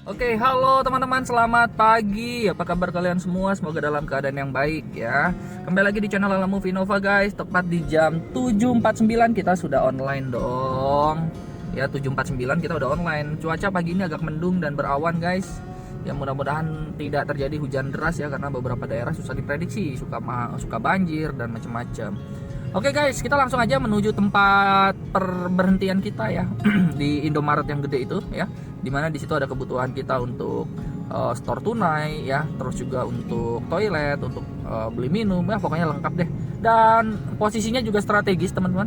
Oke, halo teman-teman, selamat pagi. Apa kabar kalian semua? Semoga dalam keadaan yang baik ya. Kembali lagi di channel Lala Move Innova guys. Tepat di jam 7.49 kita sudah online dong. Ya, 7.49 kita udah online. Cuaca pagi ini agak mendung dan berawan guys. Ya mudah-mudahan tidak terjadi hujan deras ya, karena beberapa daerah susah diprediksi, suka banjir dan macam-macam. Oke guys, kita langsung aja menuju tempat perberhentian kita ya di Indomaret yang gede itu ya. Dimana di situ ada kebutuhan kita untuk store tunai ya, terus juga untuk toilet, untuk beli minum ya, pokoknya lengkap deh. Dan posisinya juga strategis teman-teman.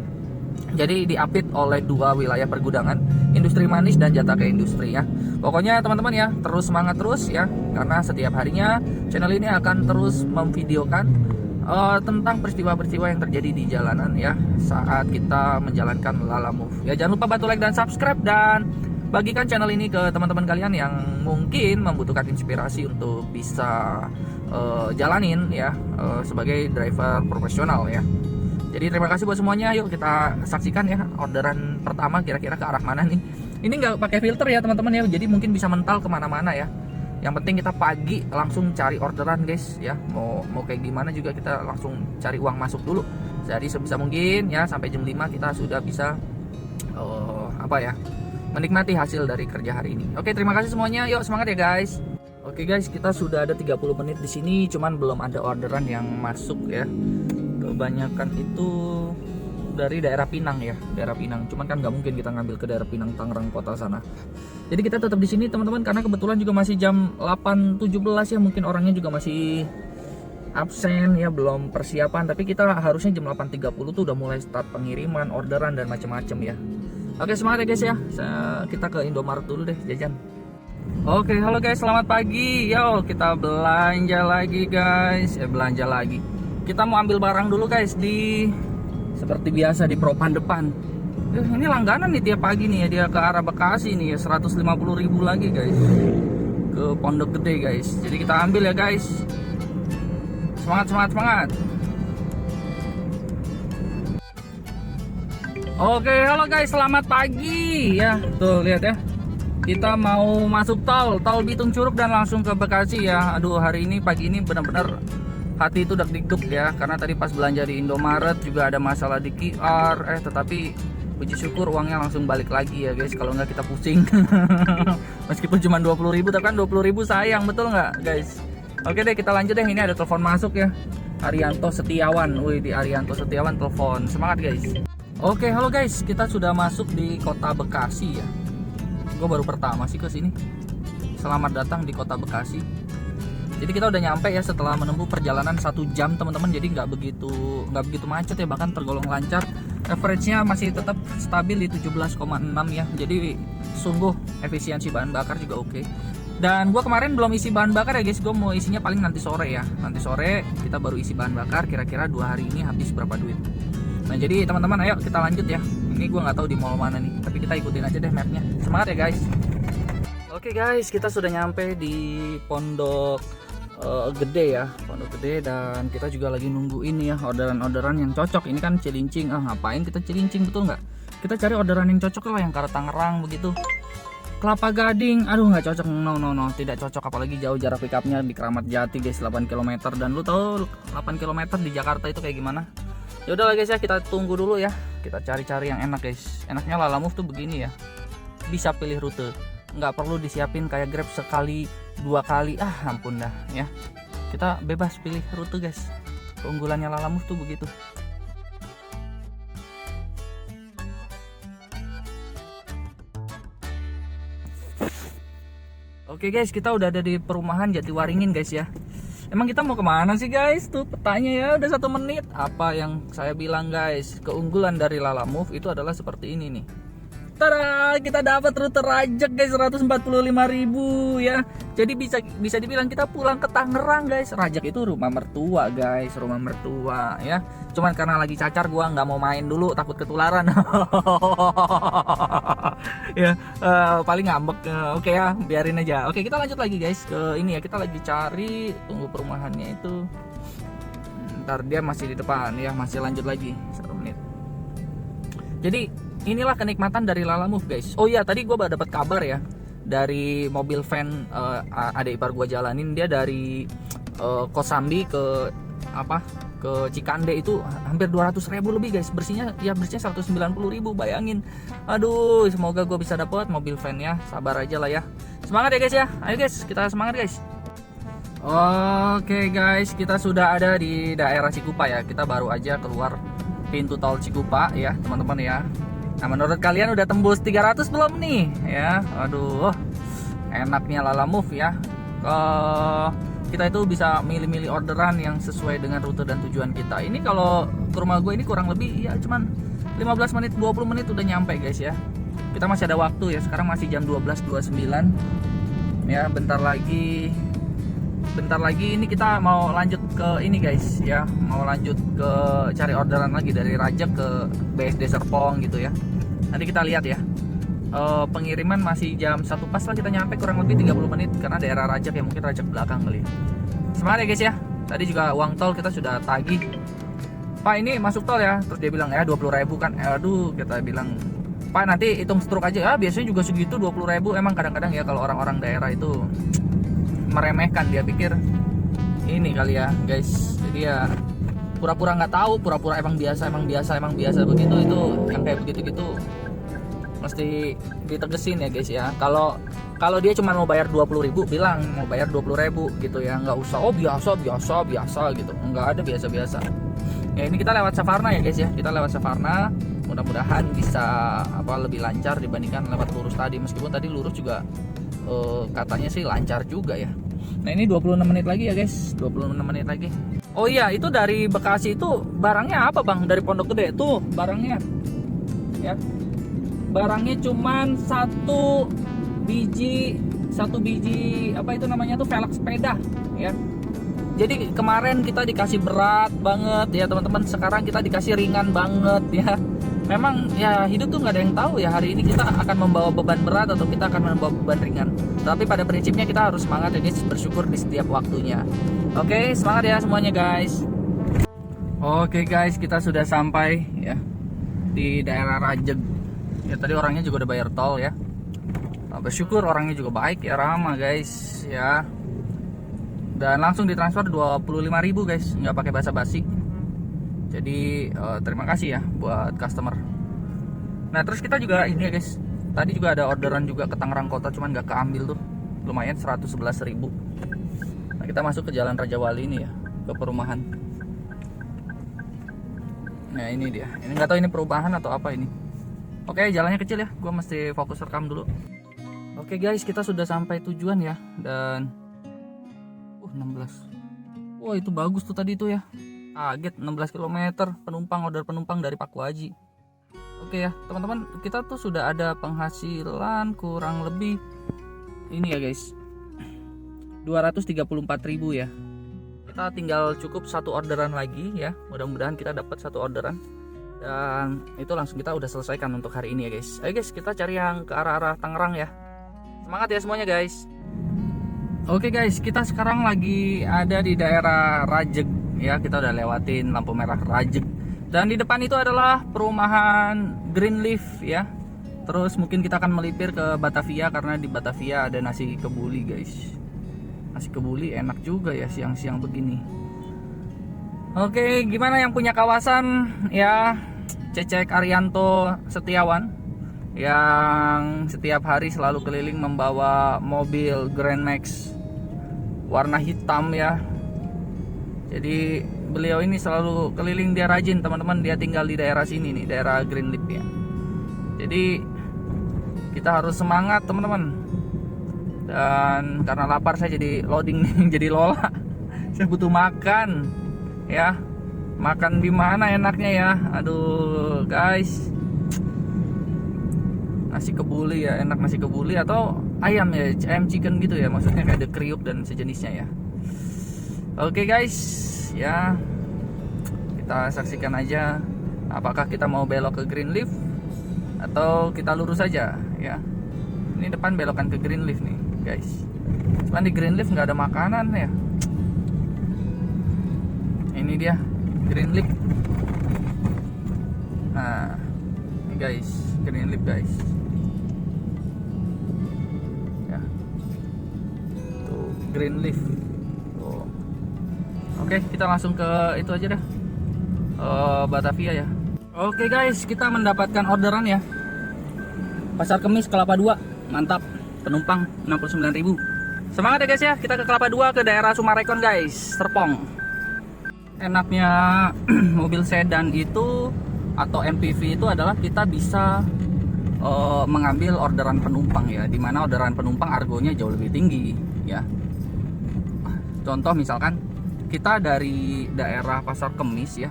Jadi diapit oleh dua wilayah pergudangan, industri manis dan jatah ke industri ya. Pokoknya teman-teman ya, terus semangat terus ya, karena setiap harinya channel ini akan terus memvideokan tentang peristiwa-peristiwa yang terjadi di jalanan ya saat kita menjalankan Lala Move. Ya jangan lupa bantu like dan subscribe, dan bagikan channel ini ke teman-teman kalian yang mungkin membutuhkan inspirasi untuk bisa jalanin ya sebagai driver profesional ya. Jadi terima kasih buat semuanya. Yuk kita saksikan ya orderan pertama kira-kira ke arah mana nih. Ini nggak pakai filter ya teman-teman ya, jadi mungkin bisa mental kemana-mana ya. Yang penting kita pagi langsung cari orderan guys ya. Mau kayak gimana juga kita langsung cari uang masuk dulu. Jadi sebisa mungkin ya sampai jam 5 kita sudah bisa menikmati hasil dari kerja hari ini. Oke, terima kasih semuanya. Yuk semangat ya guys. Oke guys, kita sudah ada 30 menit di sini, cuman belum ada orderan yang masuk ya. Kebanyakan itu dari daerah Pinang ya, daerah Pinang. Cuman kan nggak mungkin kita ngambil ke daerah Pinang Tangerang kota sana. Jadi kita tetap di sini teman-teman, karena kebetulan juga masih jam 8.17 ya, mungkin orangnya juga masih absen ya, belum persiapan. Tapi kita harusnya jam 8.30 tuh udah mulai start pengiriman, orderan dan macam-macam ya. Oke semangat ya guys ya. Kita ke Indomaret dulu deh jajan. Oke, halo guys, selamat pagi. Yo, kita belanja lagi guys. Belanja lagi. Kita mau ambil barang dulu guys seperti biasa di Propan depan. Ini langganan nih tiap pagi nih ya, dia ke arah Bekasi nih ya, 150.000 lagi guys. Ke Pondok Gede guys. Jadi kita ambil ya guys. Semangat. Oke, halo guys, selamat pagi ya. Tuh lihat ya. Kita mau masuk tol Bitung Curug dan langsung ke Bekasi ya. Aduh, hari ini pagi ini benar-benar hati itu dak-dikduk ya, karena tadi pas belanja di Indomaret juga ada masalah di QR, tetapi puji syukur uangnya langsung balik lagi ya guys. Kalau nggak kita pusing. Meskipun cuma 20.000, tapi kan 20.000 sayang, betul nggak guys? Oke deh, kita lanjut deh. Ini ada telepon masuk ya, Arianto Setiawan. Wih, di Arianto Setiawan telepon. Semangat guys. Oke, halo guys, kita sudah masuk di kota Bekasi ya. Gue baru pertama sih ke sini. Selamat datang di kota Bekasi. Jadi kita udah nyampe ya setelah menempuh perjalanan 1 jam teman-teman. Jadi nggak begitu macet ya, bahkan tergolong lancar. Average-nya masih tetap stabil di 17,6 ya. Jadi sungguh efisiensi bahan bakar juga oke. Dan gua kemarin belum isi bahan bakar ya guys. Gue mau isinya paling nanti sore ya. Nanti sore kita baru isi bahan bakar. Kira-kira 2 hari ini habis berapa duit. Nah jadi teman-teman, ayo kita lanjut ya. Ini gue nggak tahu di mall mana nih, tapi kita ikutin aja deh mapnya. Semangat ya guys. Oke guys, kita sudah nyampe di Pondok Gede ya, Pondok Gede, dan kita juga lagi nunggu ini ya, orderan-orderan yang cocok. Ini kan Cilincing, ngapain kita Cilincing, betul nggak? Kita cari orderan yang cocok lah, yang ke arah Tangerang begitu. Kelapa Gading, aduh nggak cocok, no, tidak cocok, apalagi jauh jarak pickupnya di Keramat Jati guys, 8 km. Dan lu tahu 8 km di Jakarta itu kayak gimana? Ya udah guys ya, kita tunggu dulu ya. Kita cari-cari yang enak guys. Enaknya Lala Move tuh begini ya, bisa pilih rute, nggak perlu disiapin kayak Grab sekali 2 kali, ampun dah ya. Kita bebas pilih rute guys. Keunggulannya Lala Move tuh begitu. Oke guys, kita udah ada di perumahan Jatiwaringin guys ya. Emang kita mau kemana sih guys? Tuh petanya ya, udah 1 menit. Apa yang saya bilang guys, keunggulan dari Lala Move itu adalah seperti ini nih. Tada, kita dapat rute Rajak guys, 145.000 ya. Jadi bisa dibilang kita pulang ke Tangerang guys. Rajak itu rumah mertua guys, rumah mertua ya. Cuman karena lagi cacar gua nggak mau main dulu, takut ketularan. Ya, paling ngambek. Oke ya, biarin aja. Oke, kita lanjut lagi guys ke ini ya. Kita lagi cari, tunggu perumahannya itu. Ntar dia masih di depan ya, masih lanjut lagi 1 menit. Jadi inilah kenikmatan dari Lala Move guys. Oh iya, tadi gue baru dapat kabar ya dari mobil van adik ipar gua jalanin, dia dari Kosambi ke ke Cikande itu hampir 200.000 lebih guys. Bersihnya 190.000, bayangin. Aduh, semoga gue bisa dapat mobil van ya. Sabar aja lah ya. Semangat ya guys ya. Ayo guys, kita semangat guys. Oke guys, kita sudah ada di daerah Cikupa ya. Kita baru aja keluar pintu tol Cikupa ya teman-teman ya. Nah, menurut kalian udah tembus 300 belum nih ya? Aduh, enaknya Lala Move ya. Kita itu bisa milih-milih orderan yang sesuai dengan rute dan tujuan kita. Ini kalau ke rumah gue ini kurang lebih ya cuman 15 menit 20 menit udah nyampe guys ya. Kita masih ada waktu ya. Sekarang masih jam 12.29 ya. Bentar lagi ini kita mau lanjut ke ini guys ya. Mau lanjut ke cari orderan lagi dari Rajek ke BSD Serpong gitu ya. Nanti kita lihat ya. Pengiriman masih jam 1 pas lah kita nyampe, kurang lebih 30 menit karena daerah Rajek ya, mungkin Rajek belakang kali. Semangat ya guys ya. Tadi juga uang tol kita sudah tagih. Pak, ini masuk tol ya. Terus dia bilang ya 20.000 kan. Aduh, kita bilang Pak nanti hitung struk aja ya. Biasanya juga segitu 20.000. Emang kadang-kadang ya kalau orang-orang daerah itu meremehkan, dia pikir ini kali ya guys. Jadi ya pura-pura nggak tahu, pura-pura emang biasa begitu. Itu yang kayak begitu gitu mesti ditegesin ya guys ya. Kalau dia cuma mau bayar 20.000, bilang mau bayar 20.000 gitu ya, nggak usah biasa gitu, nggak ada biasa ya. Ini kita lewat Savarna ya guys ya, kita lewat Savarna, mudah-mudahan bisa lebih lancar dibandingkan lewat lurus tadi, meskipun tadi lurus juga katanya sih lancar juga ya. Nah ini 26 menit lagi ya guys, 26 menit lagi. Oh iya, itu dari Bekasi itu barangnya apa bang? Dari Pondok Gede tuh barangnya ya. Barangnya cuman satu biji apa itu namanya tuh, velg sepeda ya. Jadi kemarin kita dikasih berat banget ya teman-teman, sekarang kita dikasih ringan banget ya. Memang ya hidup tuh nggak ada yang tahu ya, hari ini kita akan membawa beban berat atau kita akan membawa beban ringan. Tapi pada prinsipnya kita harus semangat ya guys, bersyukur di setiap waktunya. Oke, semangat ya semuanya guys. Oke guys, kita sudah sampai ya di daerah Rajek. Ya tadi orangnya juga udah bayar tol ya. Bersyukur orangnya juga baik ya, ramah guys ya. Dan langsung ditransfer 25.000 guys, nggak pakai basa-basi. Jadi terima kasih ya buat customer. Nah terus kita juga ini ya guys, tadi juga ada orderan juga ke Tangerang Kota, cuman nggak keambil tuh. Lumayan 111.000. Nah kita masuk ke Jalan Raja Wali ini ya, ke perumahan. Nah ini dia, ini nggak tahu ini perubahan atau apa ini. Oke, jalannya kecil ya, gue mesti fokus rekam dulu. Oke guys, kita sudah sampai tujuan ya. Dan 16. Wah itu bagus tuh tadi tuh ya. Kaget, 16 km penumpang, order penumpang dari Paku Aji. Oke ya teman-teman, kita tuh sudah ada penghasilan kurang lebih ini ya guys, 234.000 ya. Kita tinggal cukup satu orderan lagi ya. Mudah-mudahan kita dapat satu orderan. Dan itu langsung kita udah selesaikan untuk hari ini ya guys. Ayo guys, kita cari yang ke arah-arah Tangerang ya. Semangat ya semuanya guys. Oke guys, kita sekarang lagi ada di daerah Rajek ya. Kita udah lewatin lampu merah Rajek. Dan di depan itu adalah perumahan Greenleaf ya. Terus mungkin kita akan melipir ke Batavia, karena di Batavia ada nasi kebuli guys. Nasi kebuli enak juga ya siang-siang begini. Oke, gimana yang punya kawasan ya? Cecek Arianto Setiawan yang setiap hari selalu keliling membawa mobil Grand Max warna hitam ya. Jadi beliau ini selalu keliling, dia rajin teman-teman, dia tinggal di daerah sini nih, daerah Greenleaf ya. Jadi kita harus semangat teman-teman. Dan karena lapar saya jadi loading nih, jadi Lola. Saya butuh makan ya. Makan di mana enaknya ya? Aduh guys, nasi kebuli ya, enak nasi kebuli atau ayam ya, ayam chicken gitu ya, maksudnya kayak ada kriuk dan sejenisnya ya. Oke guys ya, kita saksikan aja apakah kita mau belok ke Greenleaf atau kita lurus saja ya. Ini depan belokan ke Greenleaf nih guys. Cuman di Greenleaf nggak ada makanan ya. Ini dia Greenleaf. Nah ini guys, Greenleaf guys. Greenleaf. Tuh. Oke, kita langsung ke itu aja dah. Batavia ya. Oke guys, kita mendapatkan orderan ya. Pasar Kemis Kelapa 2. Mantap. Penumpang 69.000. Semangat ya guys ya. Kita ke Kelapa 2 ke daerah Sumarekon guys, Serpong. Enaknya mobil sedan itu atau MPV itu adalah kita bisa mengambil orderan penumpang ya, dimana orderan penumpang argonya jauh lebih tinggi ya. Contoh misalkan kita dari daerah Pasar Kemis ya,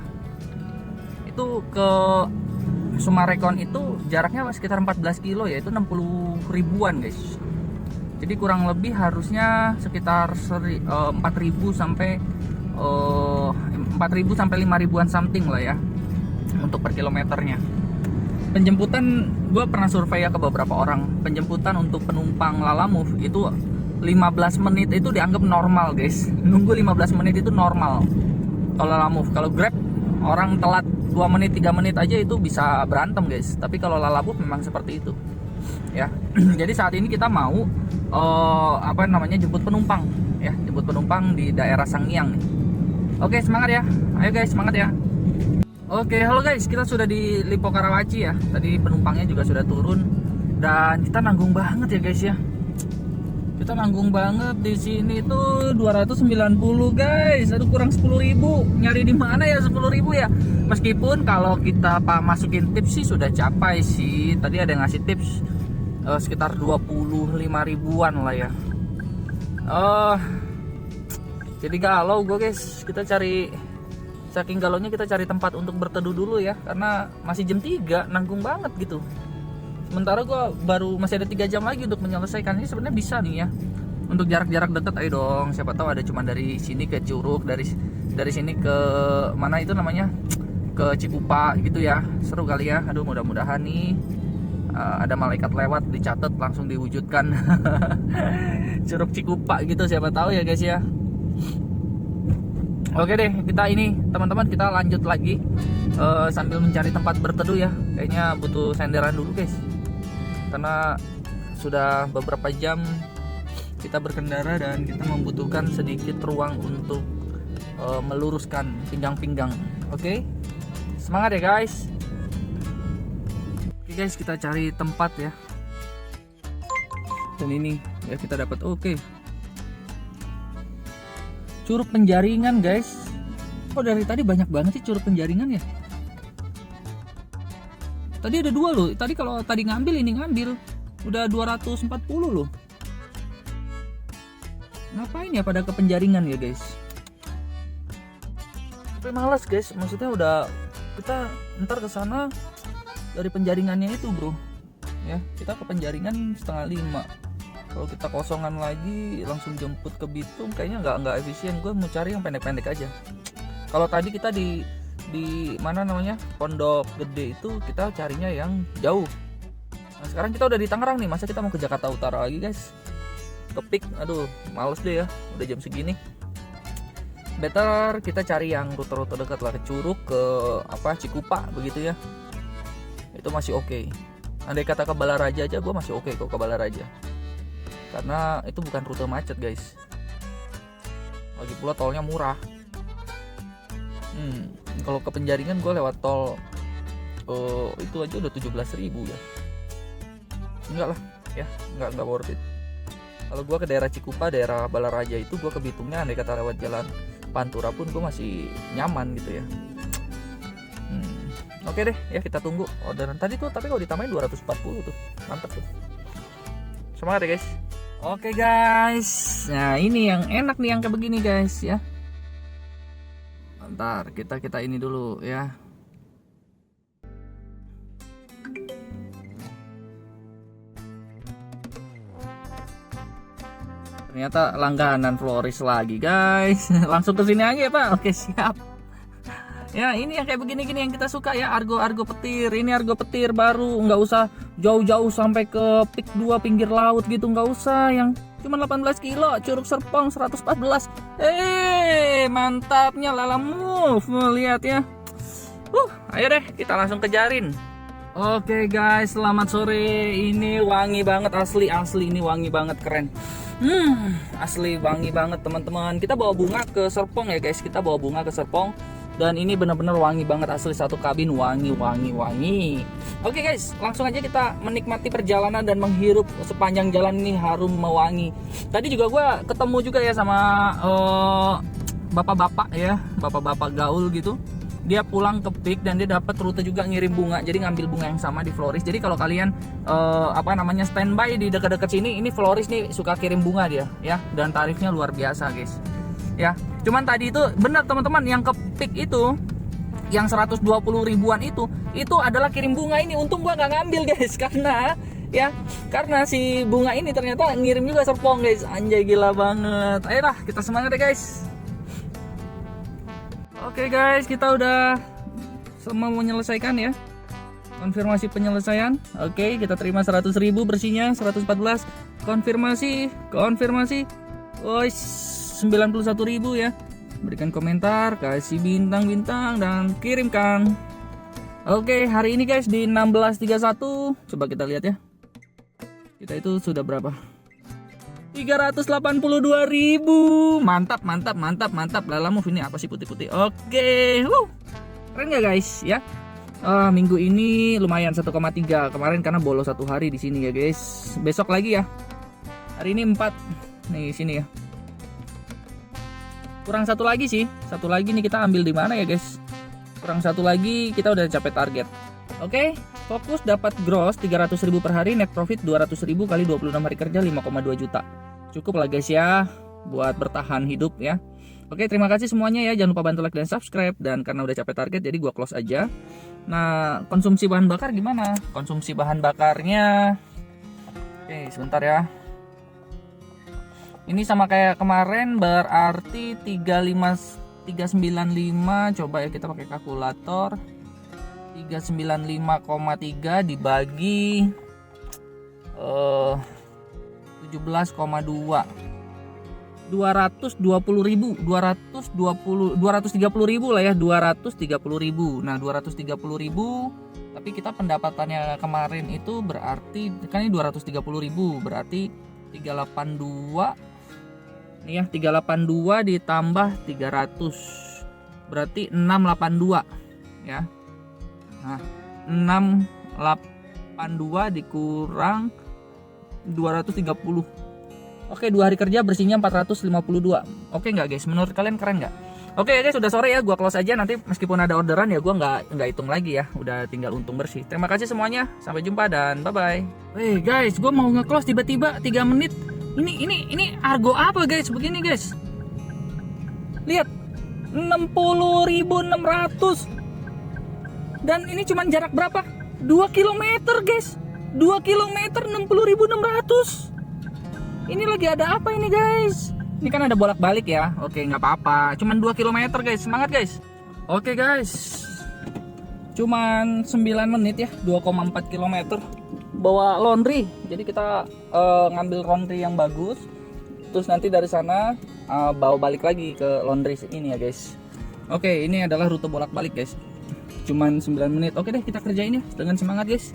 itu ke Sumarekon itu jaraknya sekitar 14 kilo ya, itu 60 ribuan guys. Jadi kurang lebih harusnya sekitar 4.000 sampai 4.000 sampai 5.000-an something lah ya untuk per kilometernya. Penjemputan, gue pernah survei ya ke beberapa orang. Penjemputan untuk penumpang Lalamove itu 15 menit itu dianggap normal guys. Nunggu 15 menit itu normal kalau Lalamove. Kalau Grab orang telat 2 menit 3 menit aja itu bisa berantem guys. Tapi kalau Lalamove memang seperti itu ya. Jadi saat ini kita mau jemput penumpang ya, jemput penumpang di daerah Sangiang nih. Oke, semangat ya. Ayo guys, semangat ya. Oke, halo guys, kita sudah di Lipo Karawaci ya. Tadi penumpangnya juga sudah turun dan kita nanggung banget ya guys ya. Kita nanggung banget di sini tuh 290 guys. Aduh, kurang 10.000. Nyari di mana ya 10.000 ya? Meskipun kalau kita masukin tips sih sudah capai sih. Tadi ada yang ngasih tips sekitar 25 ribuan lah ya. Jadi galau gue guys. Kita cari, saking galaunya kita cari tempat untuk berteduh dulu ya, karena masih jam 3, nanggung banget gitu. Sementara gue masih ada 3 jam lagi untuk menyelesaikan. Ini sebenarnya bisa nih ya untuk jarak-jarak dekat. Ayo dong, siapa tahu ada cuma dari sini ke Curug, dari sini ke mana itu namanya, ke Cikupa gitu ya. Seru kali ya. Aduh, mudah-mudahan nih ada malaikat lewat, dicatat langsung diwujudkan. Curug Cikupa gitu, siapa tahu ya guys ya. Oke deh, kita ini teman-teman, kita lanjut lagi sambil mencari tempat berteduh ya. Kayaknya butuh senderan dulu guys, karena sudah beberapa jam kita berkendara dan kita membutuhkan sedikit ruang untuk meluruskan pinggang-pinggang. Oke, semangat ya guys. Oke guys, kita cari tempat ya. Dan ini ya kita dapat. Oke, Curug Penjaringan guys. Oh, dari tadi banyak banget sih Curug Penjaringan ya. Tadi ada 2 loh. Tadi kalau tadi ngambil, ini ngambil udah 240 loh. Ngapain ya pada ke Penjaringan ya guys? Tapi malas guys. Maksudnya udah kita ntar ke sana dari Penjaringannya itu bro. Ya, kita ke Penjaringan 4:30. Kalau kita kosongan lagi langsung jemput ke Bitung, kayaknya nggak efisien. Gue mau cari yang pendek-pendek aja. Kalau tadi kita di mana namanya, Pondok Gede itu kita carinya yang jauh. Nah, sekarang kita udah di Tangerang nih, masa kita mau ke Jakarta Utara lagi guys? Kepik, aduh males deh ya, udah jam segini. Better kita cari yang rute-rute dekat lah, ke Curug, ke Cikupa begitu ya. Itu masih oke. Andai kata ke Balaraja aja, gue masih oke kok ke Balaraja, karena itu bukan rute macet guys. Lagi pula tolnya murah. Kalau ke Penjaringan gue lewat tol itu aja udah 17.000 ya. Enggak lah ya, enggak worth it. Kalau gue ke daerah Cikupa, daerah Balaraja itu gue ke Bitungnya, andai kata lewat jalan Pantura pun gue masih nyaman gitu ya. Oke deh ya, kita tunggu orderan tadi tuh. Tapi kalau ditambahin 240 tuh mantap tuh. Semangat ya guys. Oke guys, nah ini yang enak nih yang kayak begini guys ya. Bentar, kita ini dulu ya. Ternyata langganan Floris lagi guys. Langsung ke sini aja ya Pak. Oke siap. Ya ini yang kayak begini-gini yang kita suka ya, argo petir. Ini argo petir baru, nggak usah jauh-jauh sampai ke Pik 2 pinggir laut gitu, nggak usah. Yang cuma 18 kilo, Curug Serpong 114. Mantapnya Lalamove, lihat ya. Ayo deh kita langsung kejarin. Oke guys, selamat sore. Ini wangi banget, asli ini wangi banget, keren. Asli wangi banget teman-teman. Kita bawa bunga ke Serpong ya guys. Kita bawa bunga ke Serpong. Dan ini benar-benar wangi banget, asli satu kabin wangi. Oke guys, langsung aja kita menikmati perjalanan dan menghirup sepanjang jalan ini harum mewangi. Tadi juga gue ketemu juga ya sama bapak-bapak ya, bapak-bapak gaul gitu. Dia pulang ke Peak dan dia dapat rute juga ngirim bunga. Jadi ngambil bunga yang sama di florist. Jadi kalau kalian standby di dekat-dekat sini, ini florist nih suka kirim bunga dia ya. Dan tarifnya luar biasa guys. Ya, cuman tadi itu benar teman-teman, yang ke Peak itu yang 120 ribuan itu adalah kirim bunga ini. Untung gua nggak ngambil guys, karena si bunga ini ternyata ngirim juga Serpong guys. Anjay, gila banget. Ayolah kita semangat ya guys. Oke guys, kita udah semua menyelesaikan ya, konfirmasi penyelesaian. Oke, kita terima 100.000 bersihnya, 114 konfirmasi. Woi, 91.000 ya. Berikan komentar, kasih bintang-bintang dan kirimkan. Oke, hari ini guys di 16.31. Coba kita lihat ya. Kita itu sudah berapa? 382.000. Mantap. Lalamu ini apa sih putih-putih? Oke. Keren gak guys ya? Minggu ini lumayan 1,3. Kemarin karena bolos 1 hari di sini ya guys. Besok lagi ya. Hari ini 4. Nih sini ya. Kurang satu lagi sih. Satu lagi nih kita ambil di mana ya guys? Kurang satu lagi kita udah capai target. Oke, fokus dapat gross 300.000 per hari, net profit 200.000 kali 26 hari kerja 5,2 juta. Cukup lah guys ya buat bertahan hidup ya. Oke, terima kasih semuanya ya. Jangan lupa bantu like dan subscribe. Dan karena udah capai target jadi gua close aja. Nah, konsumsi bahan bakar gimana? Konsumsi bahan bakarnya, oke sebentar ya. Ini sama kayak kemarin, berarti 395. Coba ya kita pakai kalkulator. 395,3 dibagi 17,2. 230.000 lah ya, 230.000. Nah, 230.000, tapi kita pendapatannya kemarin itu berarti kan ini 230.000, berarti 382. Nih ya, 382 ditambah 300 berarti 682 ya. Nah, 682 dikurang 230. Oke, 2 hari kerja bersihnya 452. Oke nggak guys? Menurut kalian keren nggak? Oke guys, sudah sore ya, gua close aja. Nanti meskipun ada orderan ya gua nggak hitung lagi ya. Udah tinggal untung bersih. Terima kasih semuanya. Sampai jumpa dan bye bye. Hey guys, gua mau nge-close tiba-tiba 3 menit. Ini argo apa guys? Begini guys. Lihat. 60.600. Dan ini cuma jarak berapa? 2 km guys. 2 km 60.600. Ini lagi ada apa ini guys? Ini kan ada bolak-balik ya. Oke, nggak apa-apa. Cuman 2 km guys. Semangat guys. Oke guys. Cuman 9 menit ya, 2,4 km. Bawa laundry. Jadi kita ngambil laundry yang bagus. Terus nanti dari sana bawa balik lagi ke laundry ini ya guys. Oke, ini adalah rute bolak-balik guys. Cuman 9 menit. Oke deh, kita kerjain ya dengan semangat guys.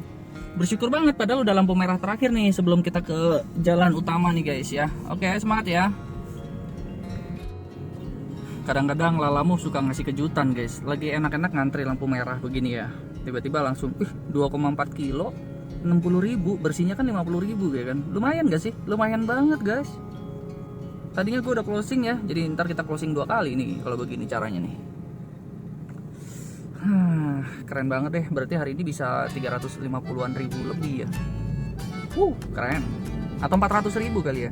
Bersyukur banget padahal udah lampu merah terakhir nih sebelum kita ke jalan utama nih guys ya. Oke, semangat ya. Kadang-kadang lalamu suka ngasih kejutan guys. Lagi enak-enak ngantri lampu merah begini ya, tiba-tiba langsung 2,4 kilo 60.000, bersihnya kan 50.000 ya kan. Lumayan gak sih? Lumayan banget guys. Tadinya gue udah closing ya, jadi ntar kita closing 2 kali nih kalau begini caranya nih. Keren banget deh, berarti hari ini bisa 350-an ribu lebih ya. Keren. Atau 400.000 kali ya.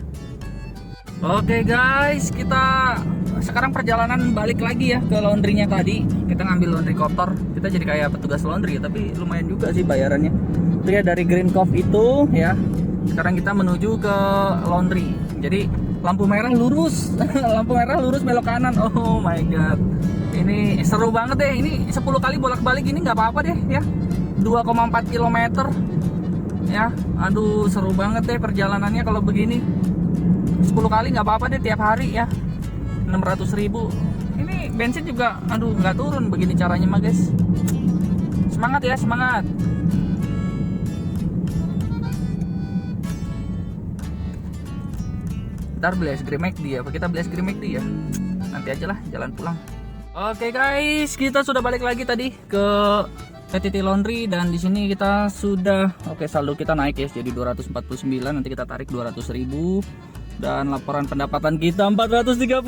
Oke guys, kita sekarang perjalanan balik lagi ya ke laundrynya tadi. Kita ngambil laundry kotor. Kita jadi kayak petugas laundry ya, tapi lumayan juga sih bayarannya. Itu ya dari Green Cove itu ya. Sekarang kita menuju ke laundry. Jadi lampu merah lurus. Lampu merah lurus belok kanan. Oh my god. Ini seru banget deh. Ini 10 kali bolak-balik ini nggak apa-apa deh ya. 2,4 km ya. Aduh, seru banget deh perjalanannya kalau begini. 10 kali nggak apa-apa deh tiap hari ya. 600.000. Ini bensin juga aduh nggak turun begini caranya mah guys. Semangat ya, semangat. Ntar beli es krim McD ya. Apa kita beli es krim McD ya? Nanti aja lah jalan pulang. Oke guys, kita sudah balik lagi tadi ke PTT Laundry dan di sini kita sudah saldo kita naik ya jadi 249, nanti kita tarik 200.000 dan laporan pendapatan kita 430.000.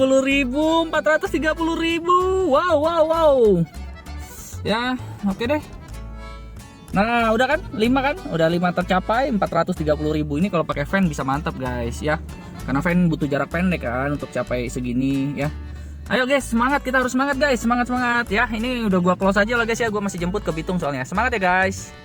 Wow. Ya, oke deh. Nah, udah kan? 5 kan? Udah 5 tercapai 430.000. Ini kalau pakai fan bisa mantap, guys ya. Karena fan butuh jarak pendek kan untuk capai segini ya. Ayo guys, semangat, kita harus semangat guys. Semangat ya. Ini udah gua close aja lah guys ya. Gua masih jemput ke Bitung soalnya. Semangat ya guys.